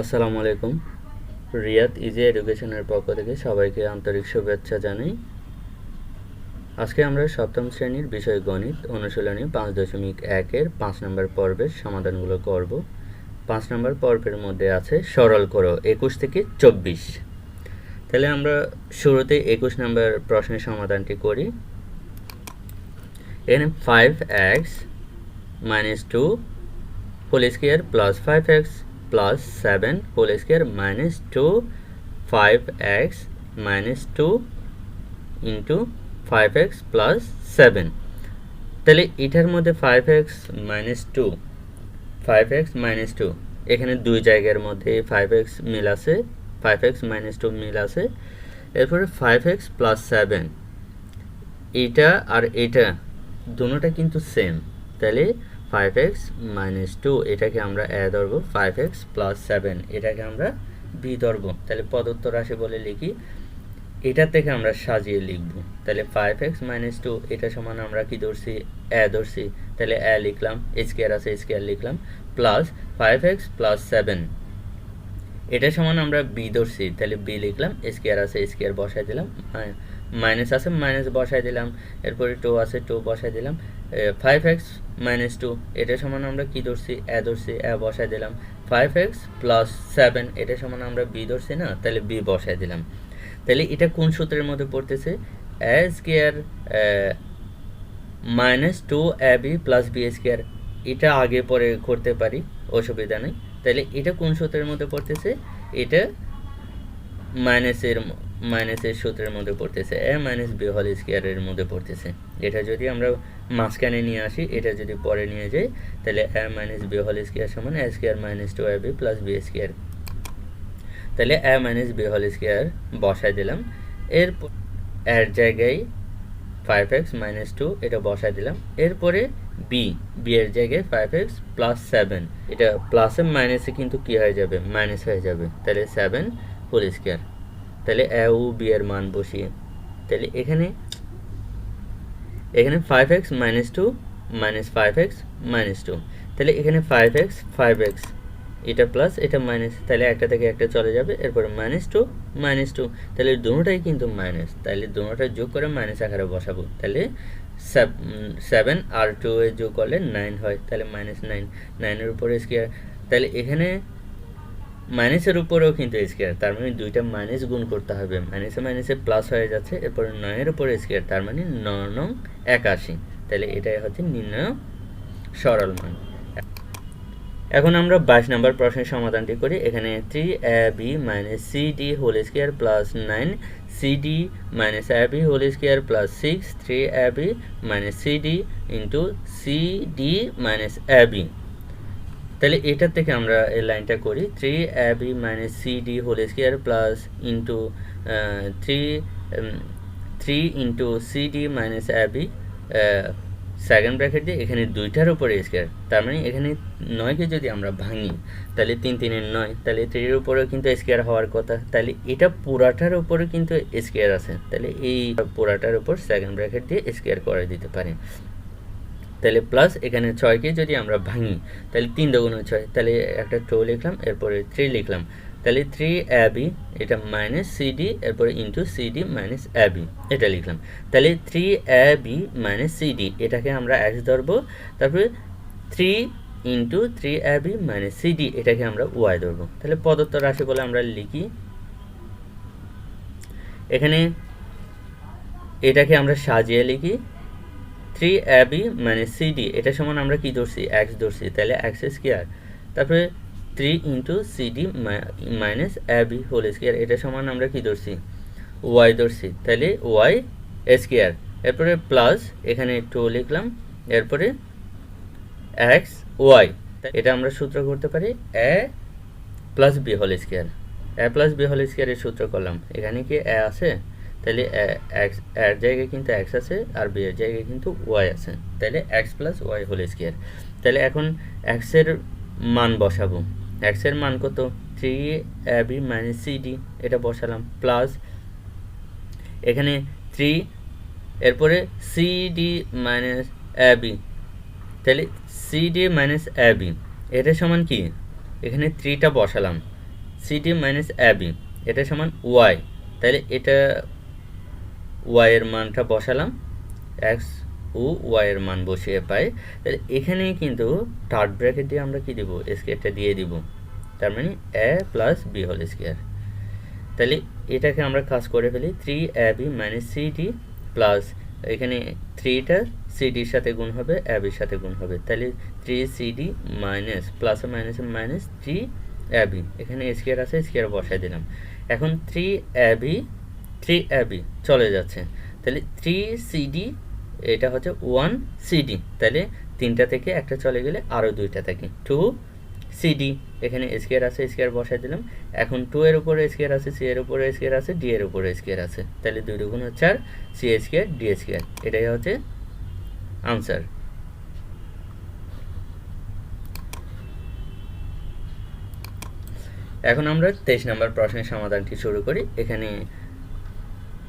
আসসালামু আলাইকুম। রিয়াত ইজি এডুকেশনের পক্ষ থেকে সবাইকে আন্তরিক শুভেচ্ছা জানাই। আজকে আমরা সপ্তম শ্রেণীর বিষয় গণিত অনুশীলনী 5.1-এর 5 নম্বর পর্বের সমাধানগুলো করব। 5 নম্বর পর্বের মধ্যে আছে সরল করো 21 থেকে 24। তাহলে আমরা শুরুতে 21 নম্বর প্রশ্নের সমাধানটি করি। এখানে 5x - 2 whole square plus 5x plus 7 whole square minus 2 5x minus 2 into 5x plus 7 তাহলে এটার মধ্যে 5x minus 2 5x minus 2 এখানে দুই জায়গার মধ্যে 5x মিল আছে 5x minus 2 মিল আছে এরপরে 5x plus 7 এটা আর এটা দুটোটা কিন্তু সেম তাহলে 5x minus 2 এটাকে আমরা a ধরব 5x plus 7 এটাকে আমরা b ধরব তাহলে প্রদত্ত রাশি বলে লিখি এটা থেকে আমরা সাজিয়ে লিখব তাহলে 5x minus 2 এটা সমান আমরা কি ধরছি a ধরছি তাহলে a লিখলাম স্কয়ার আছে স্কয়ার লিখলাম প্লাস 5x plus 7 এটা সমান আমরা b ধরছি তাহলে b লিখলাম স্কয়ার আছে স্কয়ার বসাই দিলাম মাইনাস আছে মাইনাস বসাই দিলাম এরপরে 2 আছে 2 বসাই দিলাম 5x minus 2 এটা সমান আমরা কি ধরছি a ধরছি a বসাই দিলাম 5x plus 7 এটা সমান আমরা b ধরছি না তাহলে b বসাই দিলাম তাহলে এটা কোন সূত্রের মধ্যে পড়তেছে a square minus 2ab plus b square এটা আগে পরে করতে পারি অসুবিধা নেই তাহলে এটা কোন সূত্রের মধ্যে পড়তেছে এটা মাইনাসের সূত্রের মধ্যে পড়তেছে a minus b whole square এর মধ্যে পড়তেছে এটা যদি আমরা মাঝখানে নিয়ে আসি এটা যদি পরে নিয়ে যাই তাহলে a minus b whole square সমান a square minus 2ab plus b square তাহলে a minus b whole square বসাই দিলাম এরপর এর জায়গায় 5x minus 2 এটা বসাই দিলাম এরপরে b এর জায়গায় 5x plus 7 এটা প্লাসে মাইনাসে কিন্তু কি হয়ে যাবে মাইনাস হয়ে যাবে তাহলে 7 whole square তাহলে a ও b এর মান বসিয়ে তাহলে এখানে 5x minus 2 minus 5x minus 2 তাহলে এখানে 5x এটা প্লাস এটা মাইনাস তাহলে একটা থেকে একটা চলে যাবে এরপর -2 তাহলে দুটোটাই কিন্তু মাইনাস তাহলে দুটোটা যোগ করে মাইনাস আকারে বসাবো তাহলে 7 আর 2 এর যোগ করলে 9 হয় তাহলে -9 9 এর উপরে স্কয়ার তাহলে এখানে মাইনাসের উপরেও কিন্তু স্কয়ার তার মানে দুইটা মাইনাস গুণ করতে হবে মাইনাসে প্লাস হয়ে যাচ্ছে এরপর 9 এর উপরে স্কয়ার তার মানে 9 নং 81 তাহলে এটাই হচ্ছে নির্ণয় সরল মান এখন আমরা 22 নম্বর প্রশ্নের সমাধানটি করি এখানে 3ab - cd whole square plus 9cd - ab whole square plus 6 3ab - cd into cd - ab তাহলে এটা থেকে আমরা এই লাইনটা করি 3ab - cd whole square plus into 3 into cd - ab second bracket দিয়ে এখানে দুইটার উপরে স্কয়ার তার মানে এখানে 9 কে যদি আমরা ভাঙি তাহলে 3 3 এর 9 তাহলে 3 এর উপরে কিন্তু স্কয়ার হওয়ার কথা তাহলে এটা পুরাটার উপরে কিন্তু স্কয়ার আছে তাহলে এই পুরাটার উপর সেকেন্ড ব্র্যাকেট দিয়ে স্কয়ার করে দিতে পারি তাহলে প্লাস এখানে 6 কে যদি আমরা ভাঙি তাহলে 3 × 6 তাহলে একটা 2 লিখলাম এরপরে 3 লিখলাম তাহলে 3ab এটা -cd এরপর ইনটু cd - ab এটা লিখলাম তাহলে 3ab - cd এটাকে আমরা x ধরব তারপরে 3 × 3ab - cd এটাকে আমরা y ধরব তাহলে প্রদত্ত রাশি বলে আমরা লিখি এখানে এটাকে আমরা সাজিয়ে লিখি 3ab - cd এটা সমান আমরা কি ধরছি x ধরছি তাহলে x স্কয়ার তারপরে 3 × cd - ab whole square এটা সমান আমরা কি ধরছি y ধরছি তাহলে y স্কয়ার এরপরে প্লাস এখানে 2 লিখলাম এরপরে x y এটা আমরা সূত্র করতে পারি a plus b whole square a plus b whole square এর সূত্র করলাম এখানে কি a আছে তাহলে x এর জায়গায় কিন্তু x আছে আর b এর জায়গায় কিন্তু y আছে তাহলে x plus y whole square তাহলে এখন x এর মান বসাবো x এর মান কত 3ab - cd এটা বসালাম প্লাস এখানে 3 এরপরে cd - ab তাহলে cd - ab এটা সমান কি এখানে 3টা বসালাম সিডি মাইনাস এবি এটা সমান ওয়াই, তাহলে এটা ওয়াই এর মানটা বসালাম, এক্স ও ওয়াই এর মান বসিয়ে পাই। তাহলে এখানে কিন্তু থার্ড ব্র্যাকেট দিয়ে আমরা কি দিব, স্কোয়ারটা দিয়ে দিব, তার মানে এ প্লাস বি হোল স্কোয়ার। তাহলে এটাকে আমরা কাজ করে ফেলি, 3ab মাইনাস সিডি প্লাস এখানে 3টা সিডির সাথে গুণ হবে, অ্যাবির সাথে গুণ হবে, তাহলে 3cd মাইনাস প্লাসে মাইনাসে মাইনাস 3ab, এখানে স্কোয়ার আছে, স্কোয়ার বসাই দিলাম। এখন 3ab চলে যাচ্ছে, তাহলে 3cd এটা হচ্ছে 1cd, তাহলে 3টা থেকে একটা চলে গেলে আরও 2টা থাকে, 2cd, এখানে স্কোয়ার আছে, স্কোয়ার বসাই দিলাম। এখন 2 এর উপরে স্কোয়ার আছে, সি এর উপরে স্কোয়ার আছে, ডি এর উপরে স্কোয়ার আছে, তাহলে 2 দুগুণ 4, সি স্কোয়ার ডি স্কোয়ার, এটাই হচ্ছে আনসার। এখন আমরা 23 নম্বর প্রশ্নের সমাধানটি শুরু করি। এখানে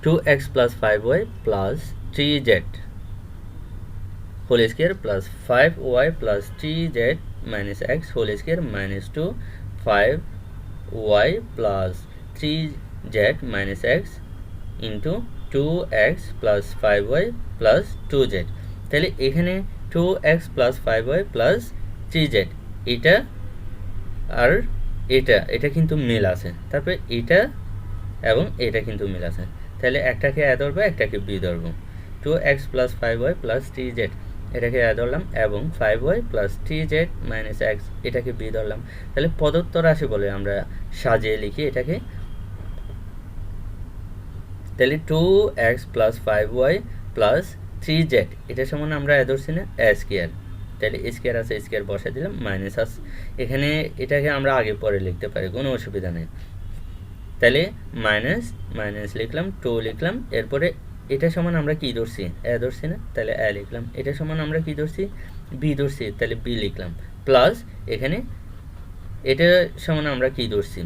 2x plus 5y plus 3z whole square plus 5y plus 3z minus x whole square minus 2 5y plus 3z minus x into 2x plus 5y plus 2z। তাহলে এখানে 2x plus 5y plus 3z এটা আর এটা কিন্তু মিল আছে, তারপরে এটা এবং এটা কিন্তু মিল আছে, তাহলে একটাকে এ ধরবো, একটাকে বি ধরবো। 2x plus 5y plus 3z এটাকে এ ধরলাম এবং 5y plus 3z minus x এটাকে বি ধরলাম। তাহলে প্রদত্ত রাশি বলে আমরা সাজিয়ে লিখি এটাকে। তাহলে 2x plus 5y plus 3z এটা সমান আমরা এ ধরছি না এ স্কোয়ার, তাহলে স্কোয়ার আছে, স্কোয়ার বসে দিলাম, মাইনাস আছে, এখানে এটাকে আমরা আগে পরে লিখতে পারি, কোনো অসুবিধা নেই। তাহলে মাইনাস মাইনাস লিখলাম, 2 লিখলাম, এরপরে এটা সমান আমরা কি ধরছি, এ ধরছি না, তাহলে এ লিখলাম, এটা সমান আমরা কি ধরছি, বি ধরছি, তাহলে বি লিখলাম, প্লাস এখানে এটা সমান আমরা কি ধরছি,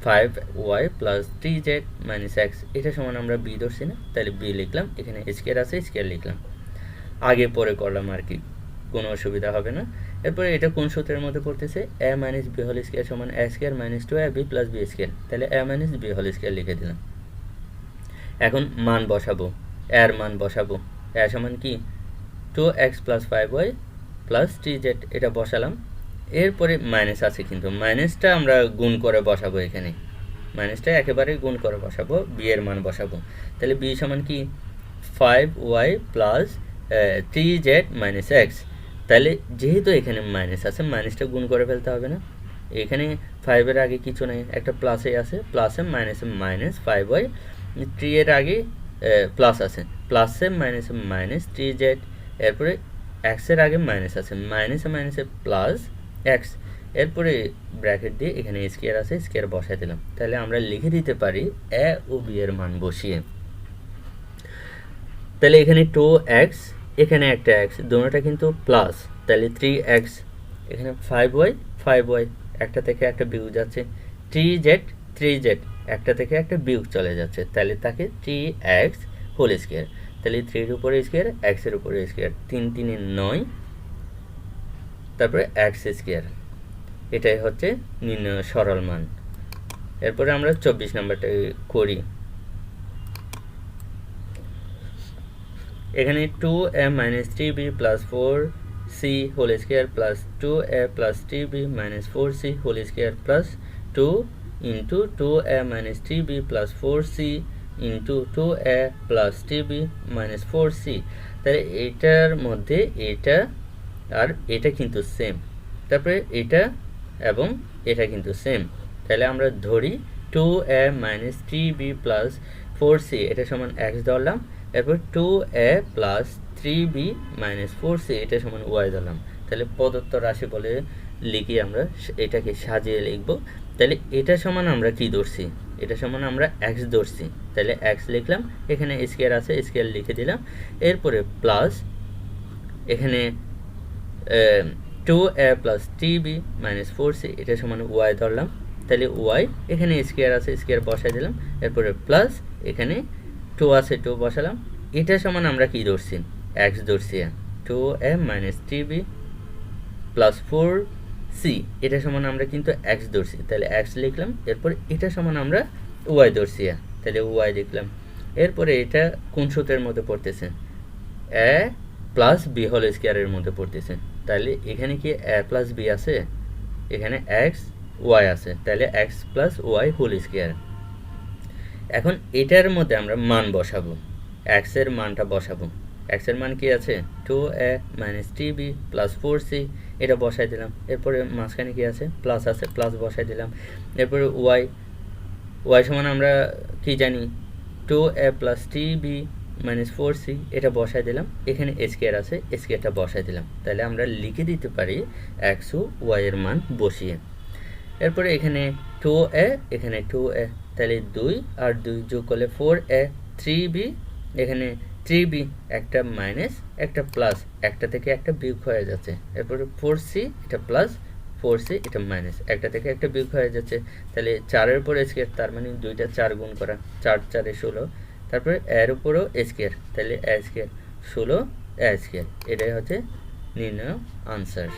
5y plus 3z minus x এটা সমান আমরা বি ধরছি না, তাহলে বি লিখলাম, এখানে স্কোয়ার আছে, স্কোয়ার লিখলাম, আগে পরে করলাম আর কি, কোনো অসুবিধা হবে না। এরপরে এটা কোন সূত্রের মধ্যে পড়তেছে, a minus B whole square সমান a স্কোয়ার minus 2ab plus B square, তাহলে a minus B whole square লিখে দিলাম। এখন মান বসাবো, এর মান বসাবো, a সমান কি 2x plus 5y plus 3z এটা বসালাম, এরপরে মাইনাস আছে কিন্তু মাইনাসটা আমরা গুণ করে বসাবো, এখানে মাইনাসটা একেবারে গুণ করে বসাবো, বি এর মান বসাবো, তাহলে বি সমান কি 5y plus 3z minus x, তাহলে যেহেতু এখানে মাইনাস আছে মাইনাসটা গুণ করে ফেলতে হবে না, এখানে 5 এর আগে কিছু নেই, একটা প্লাসে আছে, প্লাসে মাইনাসে মাইনাস 5y, 3 এর আগে প্লাস আছে, প্লাসে মাইনাসে মাইনাস 3z, এরপরে x এর আগে মাইনাস আছে, মাইনাসে মাইনাসে প্লাস x, এরপরে ব্র্যাকেট দিয়ে এখানে স্কোয়ার আছে, স্কোয়ার বসাই দিলাম, তাহলে আমরা লিখে দিতে পারি a ও b এর মান বসিয়ে। তাহলে এখানে 2x এখানে একটা x দুটোটা কিন্তু প্লাস, তাহলে 3x এখানে 5y একটা থেকে একটা বিয়োগ যাচ্ছে, 3z একটা থেকে একটা বিয়োগ চলে যাচ্ছে, তাহলে তাকে 3x হোল স্কোয়ার, তাহলে 3 এর উপরে স্কোয়ার, x এর উপরে স্কোয়ার, 3 3 9, তারপরে x স্কোয়ার, এটাই হচ্ছে নির্ণয় সরল মান। এরপরে আমরা 24 নাম্বারটা করি। এখানে 2a minus 3b plus 4c whole square plus 2a plus 3b minus 4c whole square plus 2 into 2a minus 3b plus 4c into 2a plus 3b minus 4c, তাহলে এটার মধ্যে এটা আর এটা কিন্তু সেম, তারপরে এটা এবং এটা কিন্তু সেম, তাহলে আমরা ধরি 2a minus 3b plus 4c এটা সমান x ধরলাম, এরপর 2a plus 3b minus 4c এটা সমান y ধরলাম, তাহলে প্রদত্ত রাশি বলে লিখি আমরা এটাকে সাজিয়ে লিখব। তাহলে এটা সমান আমরা কি ধরছি, এটা সমান আমরা x ধরছি, তাহলে x লিখলাম, এখানে স্কোয়ার আছে, স্কোয়ার লিখে দিলাম, এরপরে প্লাস এখানে 2a plus 3b minus 4c এটা সমান y ধরলাম, তাহলে y এখানে স্কোয়ার আছে, স্কোয়ার বসাই দিলাম, এরপরে প্লাস এখানে 2 আছে, 2 বসালাম, এটা সমান আমরা কি ধরছি, x ধরছি, 2a minus 3b plus 4c C এটা সমান আমরা কিন্তু এক্স ধরছি, তাহলে এক্স লিখলাম। এরপর এটা সমান আমরা ওয়াই ধরছি, তাহলে ওয়াই লিখলাম। এরপরে এটা কোন সূত্রের মধ্যে পড়তেছে? এ প্লাস বি হোল স্কোয়ারের মধ্যে পড়তেছে। তাহলে এখানে কি এ প্লাস বি আছে, এখানে এক্স ওয়াই আছে, তাহলে X plus Y whole square. এখন এটার মধ্যে আমরা মান বসাবো, এক্সের মানটা বসাবো। এক্সের মান কি আছে? 2a minus 3b plus 4c, এটা বসাই দিলাম। এরপরে মাঝখানে কি আছে? প্লাস আছে, প্লাস বসাই দিলাম। এরপরে ওয়াই, ওয়াই সমান আমরা কি জানি? 2a plus 3b minus 4c, এটা বসাই দিলাম। এখানে স্কোয়ার আছে, স্কোয়ারটা বসাই দিলাম। তাহলে আমরা লিখে দিতে পারি এক্স ও ওয়াই এর মান বসিয়ে। এরপরে এখানে 2a, এখানে 2a, তাহলে 2 আর 2 যোগ করলে 4a, 3b, এখানে 3b, একটা মাইনাস একটা প্লাস, একটা থেকে একটা বিয়োগ হয়ে যাচ্ছে। এরপরে 4c, এটা প্লাস, 4c, এটা মাইনাস, একটা থেকে একটা বিয়োগ হয়ে যাচ্ছে। তাহলে 4-এর উপর স্কোয়ার, তার মানে 2টা 4 গুণ করা, 4 4-এ 16। তারপরে এর উপরও স্কোয়ার, তাহলে এ স্কোয়ার 16 এ স্কোয়ার। এটাই হচ্ছে নির্ণয় আনসার।